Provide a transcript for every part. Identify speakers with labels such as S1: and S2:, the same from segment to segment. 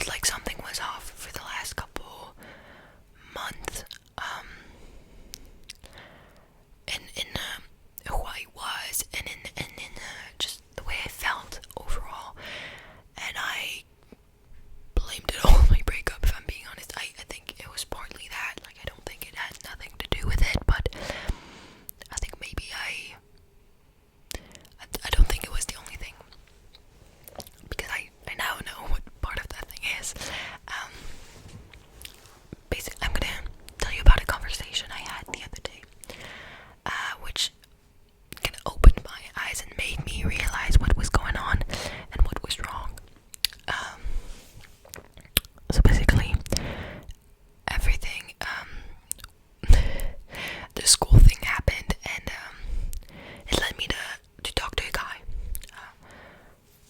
S1: felt like something was off for the last couple months. In who I was, and in just the way I felt overall, and I blamed it all on my breakup. If I'm being honest, I think it was partly that. Like, I don't think it had nothing to do with it, but I think maybe I don't think it was the only thing, because I now know what part of that thing is. Basically, I'm gonna tell you about a conversation I had the other day, which kind of opened my eyes and made me realize what was going on and what was wrong. So basically, everything, the school thing happened, and it led me to talk to a guy.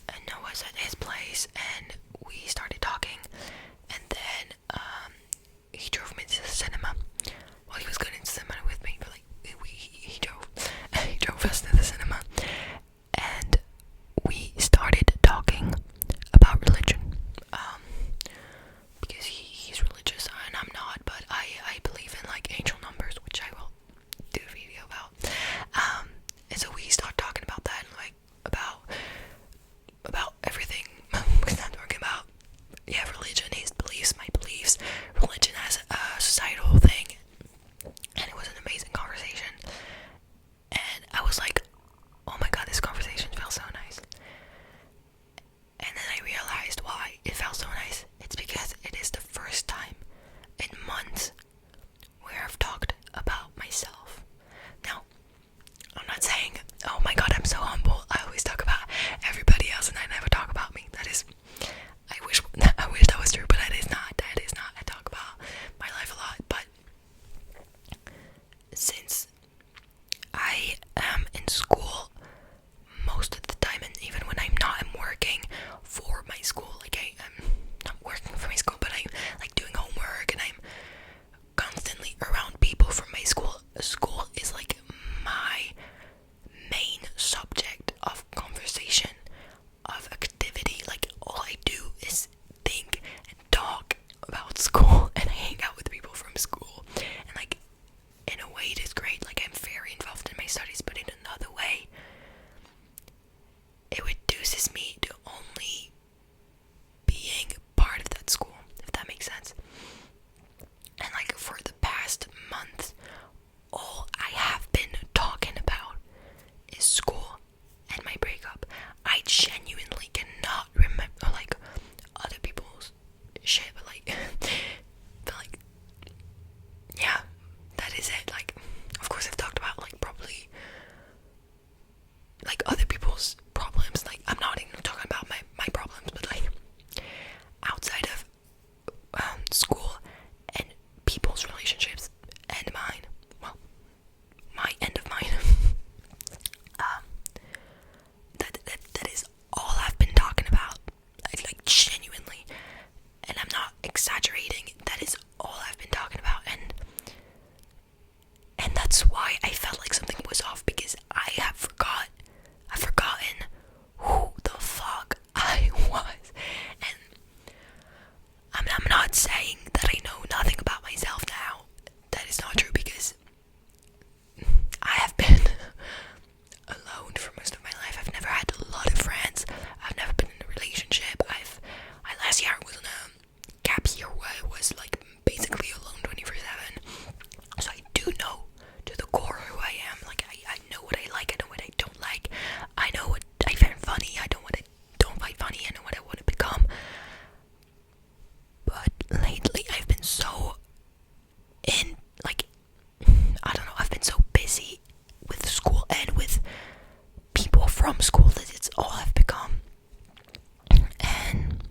S1: And I was at his place, and we started talking, and then he drove me to the cinema. Well, he was going to the cinema with me, but like he drove us to the cinema, and we started talking about religion. Because he's religious and I'm not, but I believe in like angel numbers, which I will do a video about. And so we start talking about that, and like about everything. We start talking about religion, his beliefs, my beliefs, religion as a societal thing, and it was an amazing conversation. And I was like, oh my god, this conversation felt so nice. And then I realized why it felt so nice. It's because it is the first time in months where I've talked about myself. Now, I'm not saying, oh my god, I'm so humble, I always talk about everybody else and I never talk about me. That is, I wish that was true, but that is not. I talk about my life a lot, but since I am in school most of the time, and even when I'm not, I'm working for my school. Like, I'm not working for my school, but I'm like doing homework, and I'm constantly around people from my school. School is like my main subject of conversation, of activity. Like, all I do is think and talk about school, and I hang out with people from school, and like, in a way it is great. Like, I'm very involved in my studies, but in another way it reduces me to only being part of that school, if that makes sense. And like, for the past month, all I have been talking about is school and my breakup. I genuinely cannot remember like other people's shit, but like yeah, that is it. Like, of course I've talked about like probably like other people's problems. Like, I'm not even talking about my problems, but like outside of school and people's relationships and mine, well, my end of mine, that is all I've been talking about. Like genuinely, and I'm not exaggerating, that is all I've been talking about. And that's why I felt like something was off, because I've forgotten who the fuck I was. And I'm not saying that I know nothing about myself now. That is not true, because I have been alone for most of my life. I've never had a lot of friends. I've never been in a relationship. Last year I was in a gap year where I was like basically alone 24/7. So I do know to the core who I am. Like, I know what I like, I know what I don't like. I know what I find funny, I know what I don't find funny, I know what I want to become. But lately I've been so I've been so busy with school and with people from school that it's all I've become. And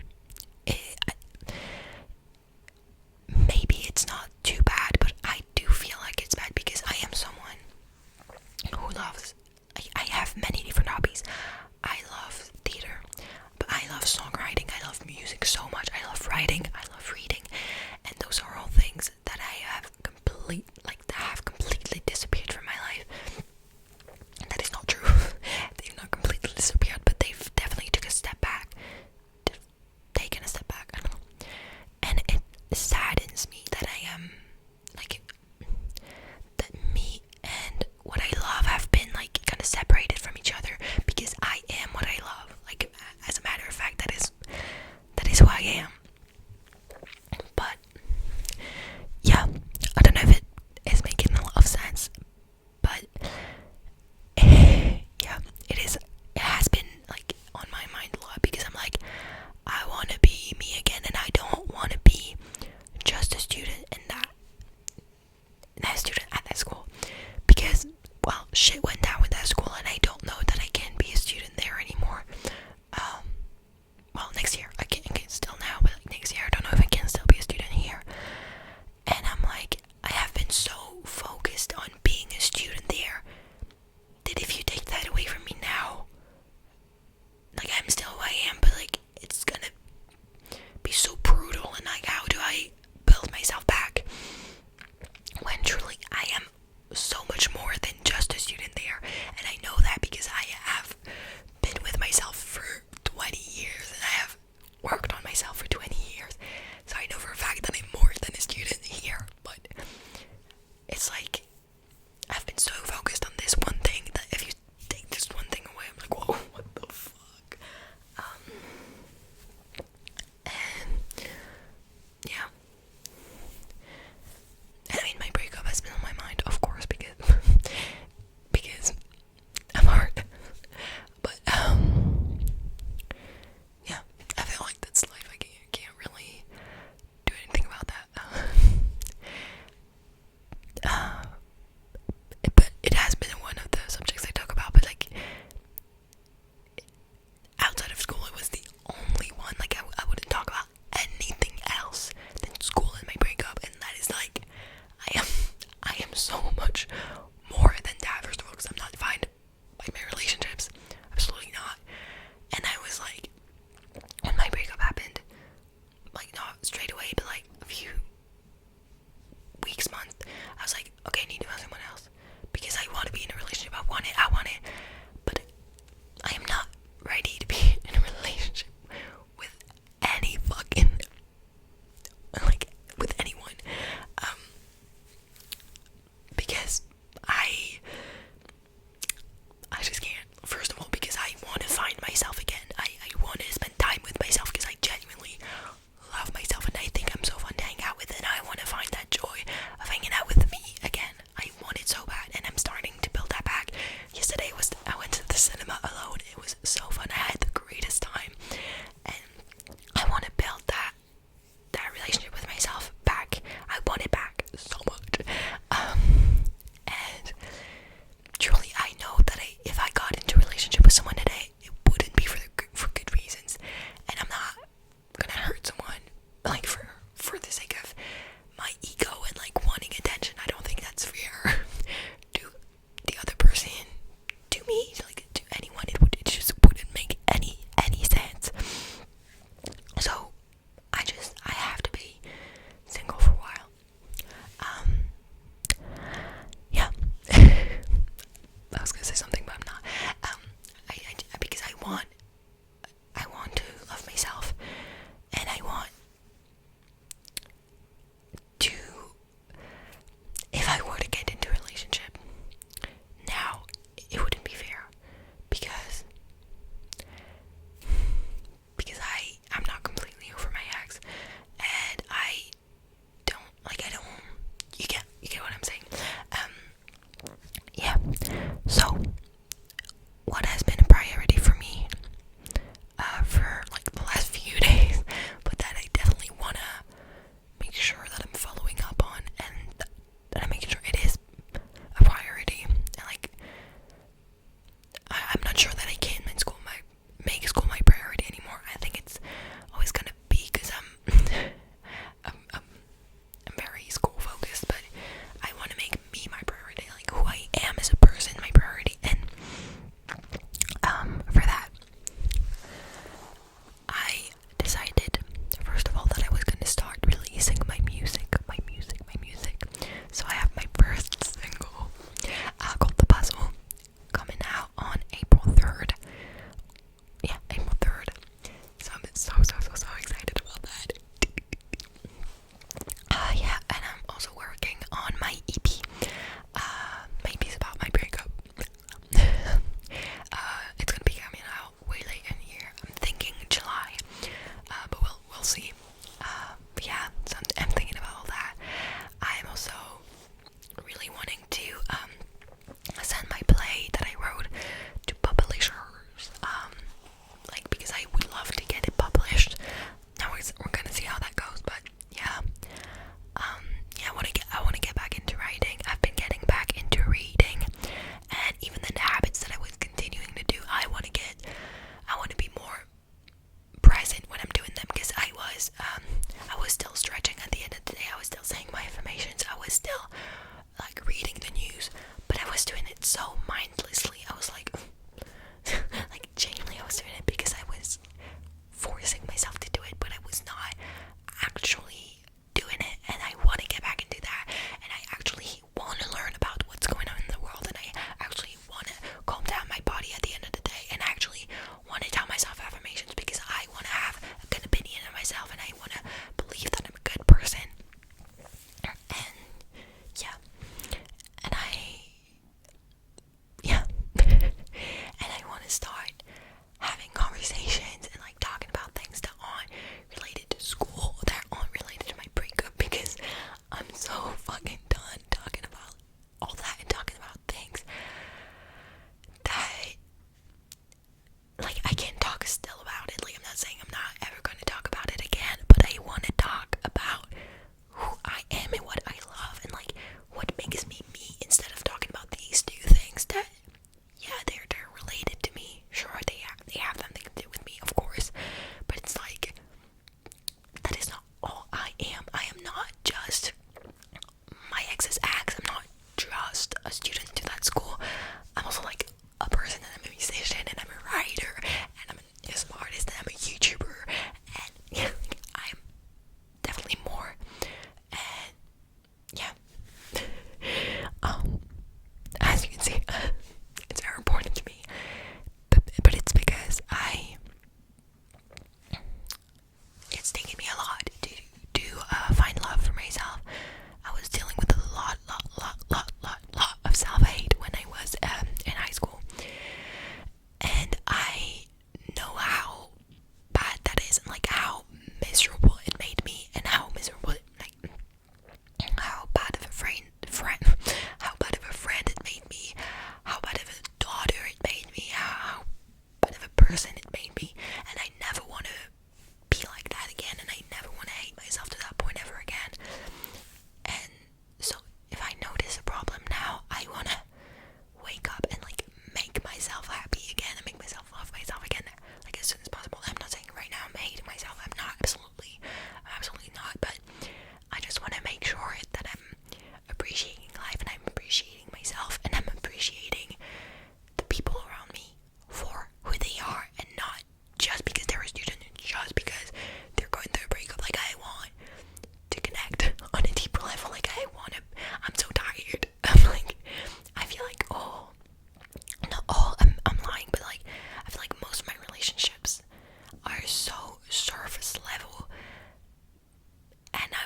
S1: am. But yeah, I don't know if it is making a lot of sense, but yeah, it has been like on my mind a lot, because I'm like, I want to be me again, and I don't want to be just a student in that student at that school, because, well, shit went down with that school, and I don't know that I can be a student there anymore. Well, next year I can still now, but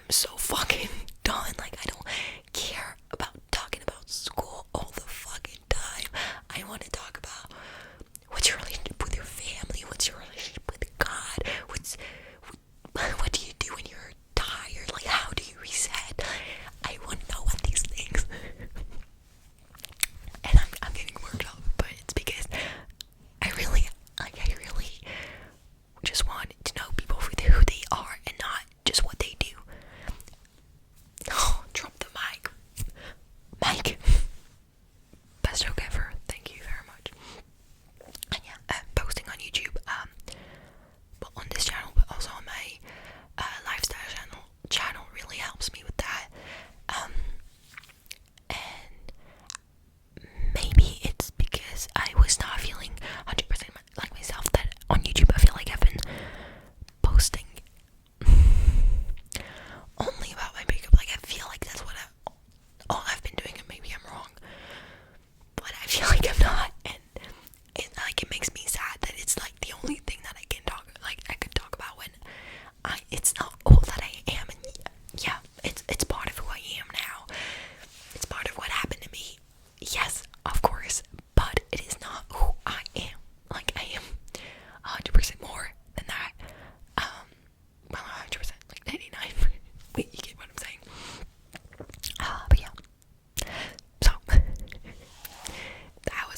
S1: I'm so fucking done. Like, I don't care about talking about school all the fucking time. I want to talk about what's your relationship with your family, what's your relationship with God, what do you do when you're tired, like how do you reset? I want to know what these things. And I'm getting worked up, but it's because I really just want to know people for who they are and not just what they do. Oh, drop the mic. Mike. Best joke ever. Thank you very much. And yeah, posting on YouTube, but on this channel, but also on my lifestyle channel really helps me with that. And maybe it's because I was not feeling 100% like myself that on YouTube I feel like I've been posting only about my makeup. Like I feel like that's what all I've been doing, and maybe I'm wrong, but I feel like I'm not, and it makes me sad that it's like the only thing that I could talk about when it's not all that I am. And yeah, it's part of who I am now. It's part of what happened to me. Yes, of course, but it is not who I am. Like I am 100% more than that. Well, 100%, like 99. Wait, you get what I'm saying? But yeah. So that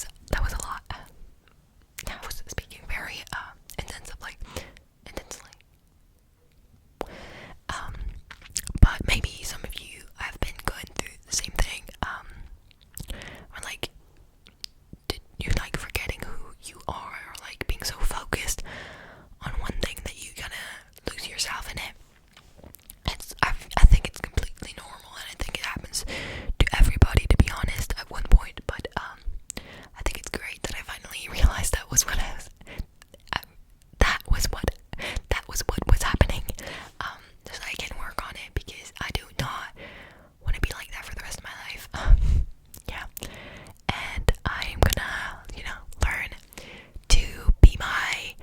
S1: was a lot. I was speaking very intensely. But maybe some of you have been going through the same thing. Or like you like forgetting who you are, or like being so focused on one thing that you kind of lose yourself in it. I think it's completely normal, and I think it happens to everybody, to be honest, at one point. But I think it's great that I finally realized that was what was happening. So I can work on it, because I do not want to be like that for the rest of my life. Yeah, and I'm gonna, learn to be my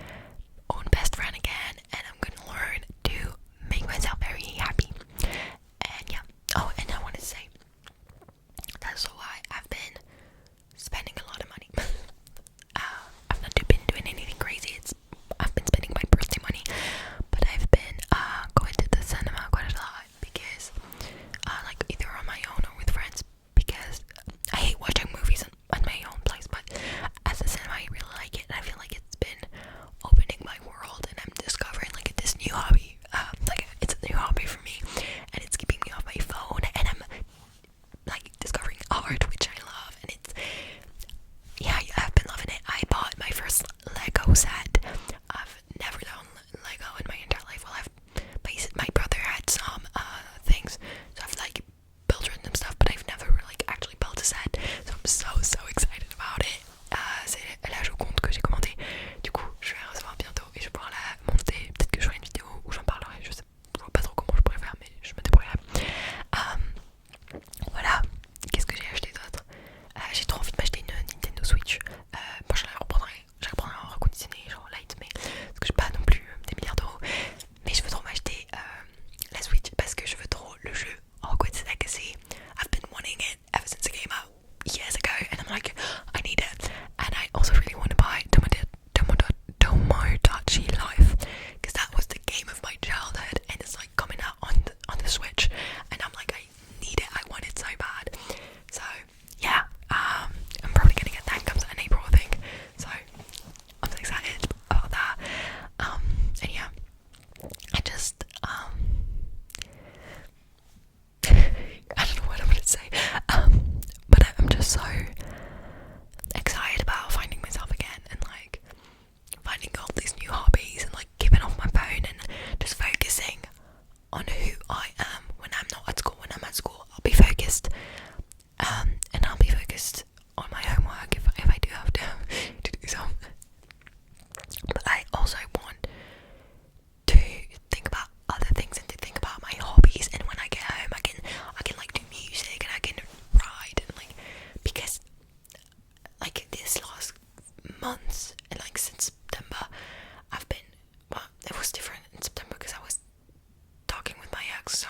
S1: own best friend again, and I'm gonna learn to make myself very happy. And yeah, oh, and I want to say that's why I've been spending a lot of money. I've not been doing anything crazy. I've been spending my birthday money, but I've been going to the cinema quite a lot, because like either on my own or with friends, because I hate watching movies on my own place, but as a cinema I really like it, and I feel like it's been opening my world, and I'm discovering like this new hobby. Like it's a new hobby for me, and it's keeping me off my phone, and I'm like discovering art, which I love, and yeah, I've been loving it. I bought my first Lego set. I've never done Lego in my entire life. Well, my brother had some things, so I've like built random stuff, but I've never like actually built a set. So I'm so excited about it. C'est la Joconde que j'ai commandée. Du coup, je vais la recevoir bientôt et je vais pouvoir la monter. Peut-être que je ferai une vidéo où j'en parlerai. Je vois pas trop comment je pourrais faire, mais je me débrouillerai. Voilà. Qu'est-ce que j'ai acheté d'autre? J'ai trop envie de m'acheter une Nintendo Switch. Moi, je la reprendrai en reconditionné, genre light, mais parce que j'ai pas non plus des milliards d'euros. Mais je veux trop m'acheter la Switch, parce que je veux trop le jeu Hogwarts Legacy. I've been wanting it ever since it came out years ago, and I'm like, I need it. And I also really want to buy Tomodachi Life, because that was the game of my childhood, and it's like coming out on the Switch, and I'm like, I need it, I want it so bad. So yeah, I'm probably gonna get that. It comes out in April, I think. So I'm so excited about that. And yeah, I just I don't know what I'm gonna say. But I'm just so excited about finding myself again, and like finding all these new hobbies, and like giving off my phone and just focusing on who I am when I'm not at school. When I'm at school, I'll be focused, and I'll be focused on my homework if I do have to do some. But I also want to think about other things, and to think about my hobbies, and when I get home I can like do music, and I can write, and like, because like this last months, and like since September, I've been, well, it was different in September because I was talking with my ex, so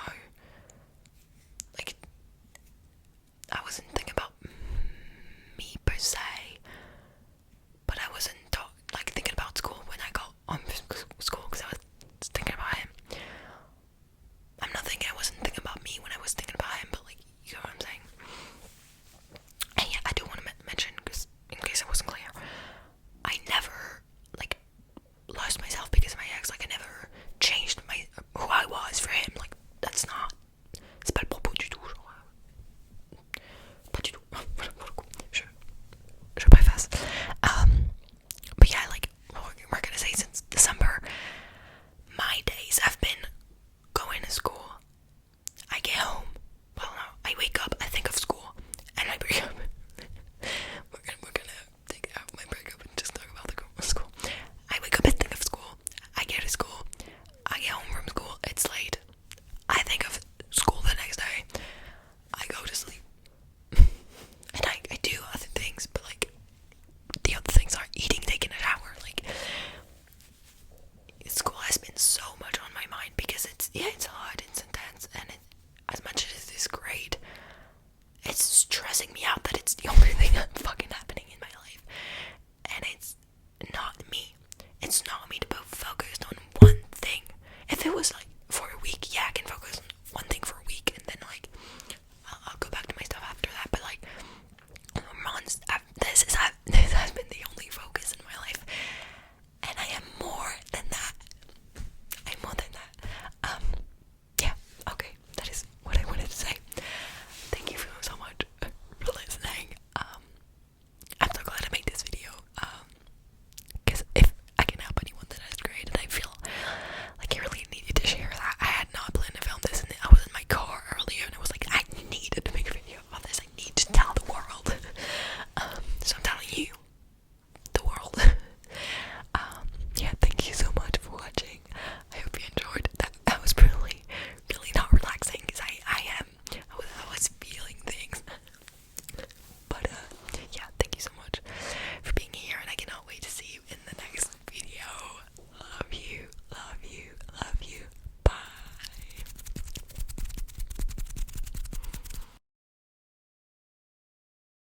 S1: school.